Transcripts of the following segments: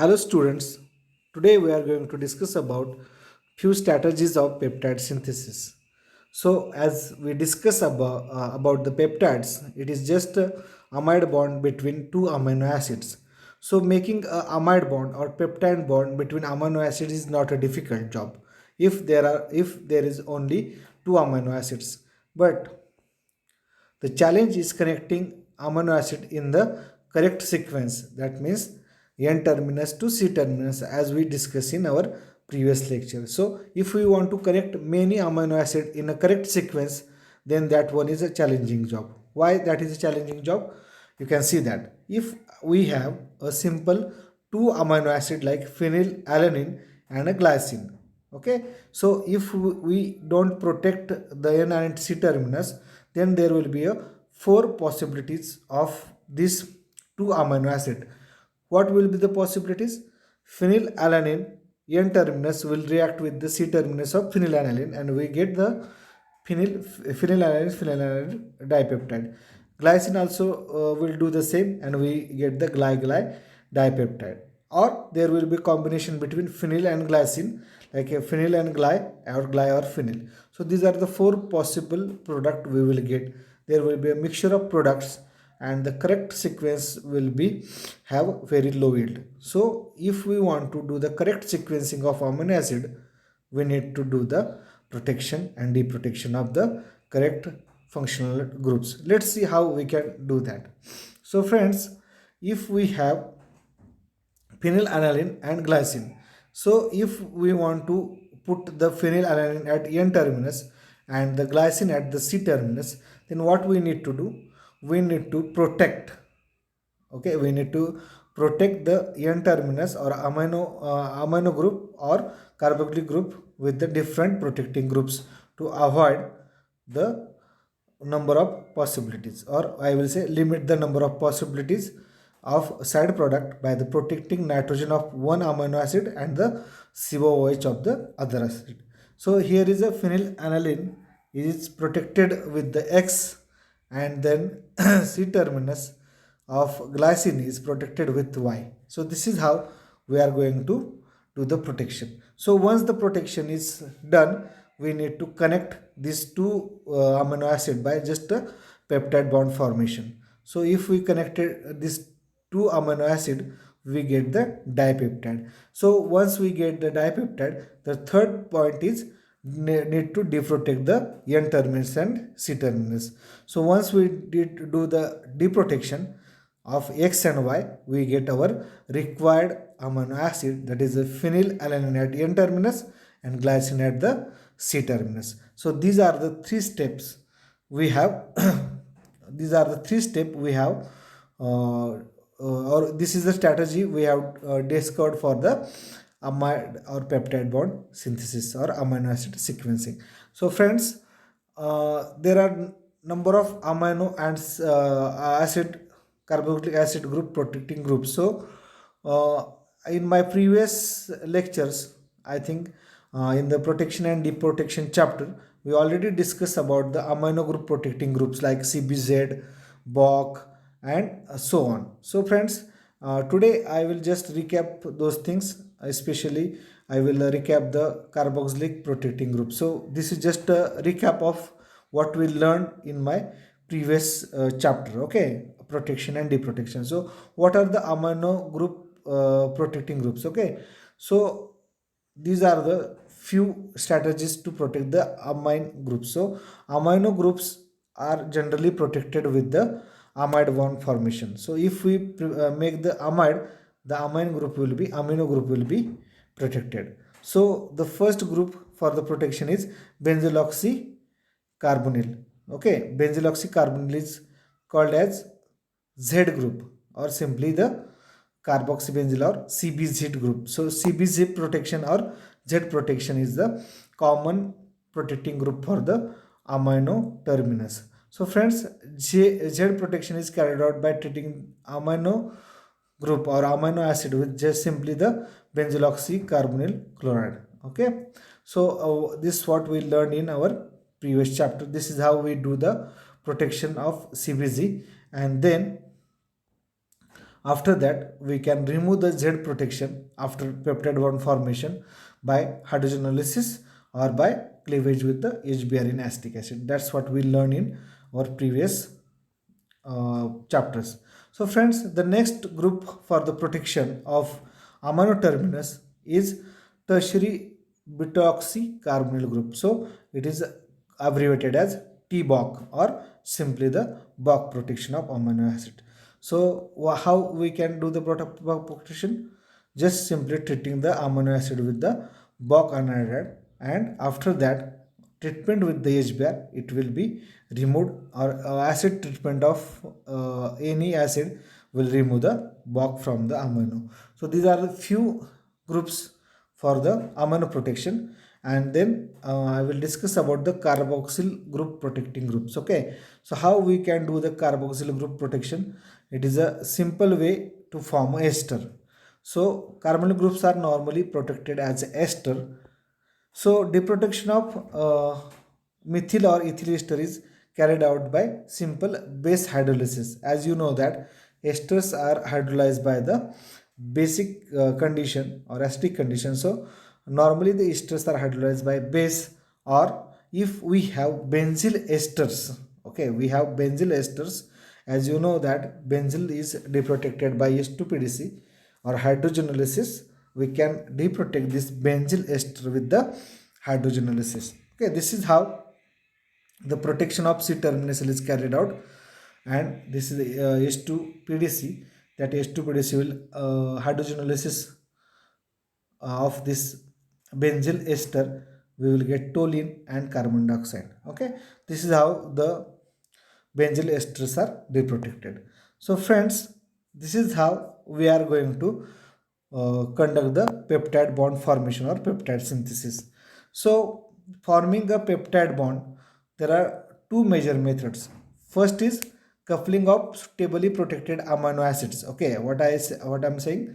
Hello students, today we are going to discuss about few strategies of peptide synthesis. So as we discuss about the peptides, it is just a amide bond between two amino acids. So making a amide bond or peptide bond between amino acids is not a difficult job if there is only two amino acids. But the challenge is connecting amino acid in the correct sequence. That means N terminus to C terminus as we discussed in our previous lecture. So if we want to connect many amino acid in a correct sequence, then that one is a challenging job. Why that is a challenging job? You can see that if we have a simple two amino acid like phenylalanine and a glycine, okay, so if we don't protect the N and C terminus, then there will be a four possibilities of this two amino acid. What will be the possibilities? Phenylalanine N terminus will react with the C terminus of phenylalanine and we get the phenylalanine dipeptide. Glycine also will do the same and we get the gly dipeptide. Or there will be combination between phenyl and glycine, like a phenyl and gly or phenyl. So these are the four possible product we will get. There will be a mixture of products and the correct sequence will be have very low yield. So if we want to do the correct sequencing of amino acid, we need to do the protection and deprotection of the correct functional groups. Let's see how we can do that. So friends, if we have phenylalanine and glycine, so if we want to put the phenylalanine at N terminus and the glycine at the C terminus, then what we need to do? We need to protect, okay, we need to protect the N terminus or amino group or carboxylic group with the different protecting groups to avoid the number of possibilities, or I will say limit the number of possibilities of side product by the protecting nitrogen of one amino acid and the COOH of the other acid. So here is a phenylalanine is protected with the X, and then C terminus of glycine is protected with Y. So this is how we are going to do the protection. So once the protection is done, we need to connect these two amino acid by just a peptide bond formation. So if we connected this two amino acid, we get the dipeptide. So once we get the dipeptide, the third point is need to deprotect the N terminus and C terminus. So once we did do the deprotection of X and Y, we get our required amino acid, that is a phenylalanine at N terminus and glycine at the C terminus. So these are the three steps we have. These are the three steps we have, or this is the strategy we have discovered for the amide or peptide bond synthesis or amino acid sequencing. So friends, there are number of amino and acid carboxylic acid group protecting groups. So uh, in my previous lectures, I think in the protection and deprotection chapter, we already discussed about the amino group protecting groups like CBZ, BOC, and so on. So friends, today I will just recap those things. Especially I will recap the carboxylic protecting group. So this is just a recap of what we learned in my previous chapter, okay, protection and deprotection. So what are the amino group protecting groups? Okay, so these are the few strategies to protect the amine groups. So amino groups are generally protected with the amide bond formation. So if we make the amide, the amino group will be protected. So the first group for the protection is benzoxycarbonyl. Okay, benzoxycarbonyl is called as Z group, or simply the carboxybenzyl or CBZ group. So CBZ protection or Z protection is the common protecting group for the amino terminus. So friends, Z protection is carried out by treating amino group or amino acid with just simply the benzoxycarbonyl chloride. Okay, so this is what we learned in our previous chapter. This is how we do the protection of CBZ. And then After that, we can remove the Z protection after peptide bond formation by hydrogenolysis or by cleavage with the HBr in acetic acid. That's what we learned in our previous chapters. So friends, the next group for the protection of amino terminus is tertiary butoxycarbonyl group. So it is abbreviated as TBOC or simply the BOC protection of amino acid. So how we can do the BOC protection? Just simply treating the amino acid with the BOC anhydride, and after that treatment with the HBr, it will be removed, or acid treatment of any acid will remove the BOC from the amino. So these are the few groups for the amino protection, and then I will discuss about the carboxyl group protecting groups. Okay, so how we can do the carboxyl group protection? It is a simple way to form a ester. So carbonyl groups are normally protected as ester. So deprotection of methyl or ethyl ester is carried out by simple base hydrolysis. As you know that esters are hydrolyzed by the basic condition or acidic condition. So normally the esters are hydrolyzed by base, or if we have benzyl esters. Okay, we have benzyl esters. As you know that benzyl is deprotected by H2PDC or hydrogenolysis. We can deprotect this benzyl ester with the hydrogenolysis. Okay, this is how the protection of C-terminal is carried out, and this is the H2PDC. That H2PDC will hydrogenolysis of this benzyl ester. We will get toluene and carbon dioxide. Okay, this is how the benzyl esters are deprotected. So friends, this is how we are going to conduct the peptide bond formation or peptide synthesis. So forming a peptide bond, there are two major methods. First is coupling of stably protected amino acids. Okay, what I'm saying,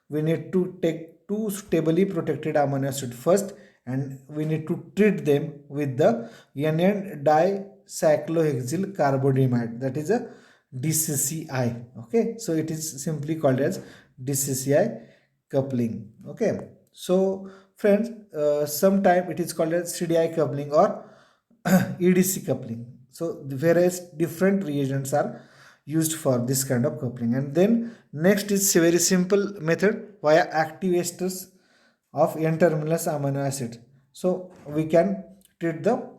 we need to take two stably protected amino acids first, and we need to treat them with the NN dicyclohexyl carbonamide, that is a DCCI. Okay, so it is simply called as DCCI coupling. Okay, so friends, sometime it is called as CDI coupling or EDC coupling. So various different reagents are used for this kind of coupling. And then next is a very simple method via active esters of N-terminus amino acid. So we can treat the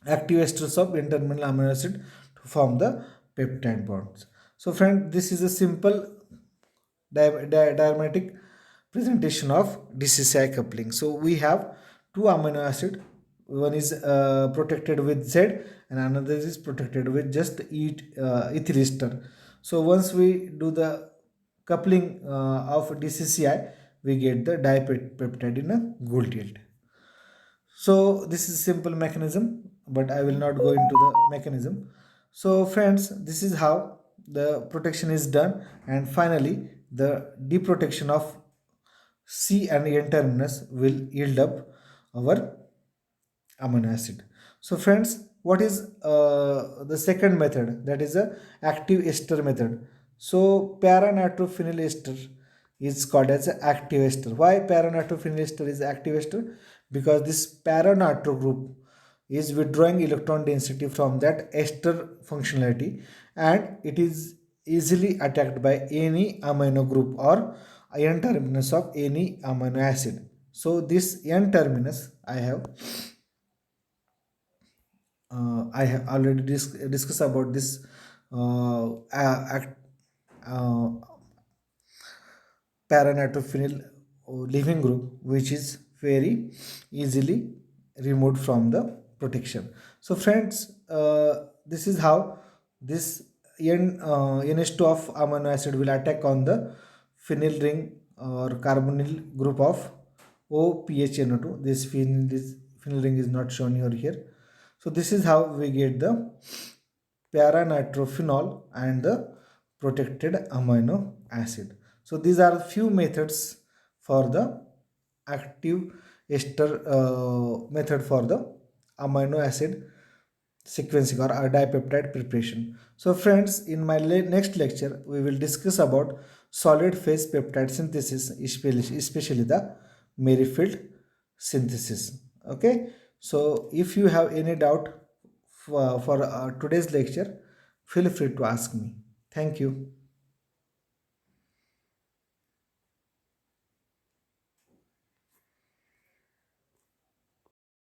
active esters of N-terminal amino acid to form the peptide bonds. So friend, this is a simple diagrammatic presentation of DCCI coupling. So we have two amino acid. One is protected with Z and another is protected with just ethyl ester. So once we do the coupling of DCCI, we get the dipeptide in a Gould yield. So this is simple mechanism, but I will not go into the mechanism. So friends, this is how the protection is done, and finally the deprotection of C and N terminus will yield up our amino acid. So friends, what is the second method? That is a active ester method. So para-nitrophenyl ester is called as active ester. Why para-nitrophenyl ester is active ester? Because this para-nitro group is withdrawing electron density from that ester functionality, and it is easily attacked by any amino group or N terminus of any amino acid. So this N terminus I have already discussed about this act, uh, para-nitrophenyl leaving group, which is very easily removed from the protection. So friends, this is how this NH2 of amino acid will attack on the phenyl ring or carbonyl group of OPHNO2. This phenyl ring is not shown here. So this is how we get the para-nitrophenol and the protected amino acid. So these are few methods for the active ester method for the amino acid sequencing or dipeptide preparation. So friends, in my next lecture, we will discuss about solid phase peptide synthesis, especially the Merrifield synthesis. Okay. So if you have any doubt for today's lecture, feel free to ask me. Thank you.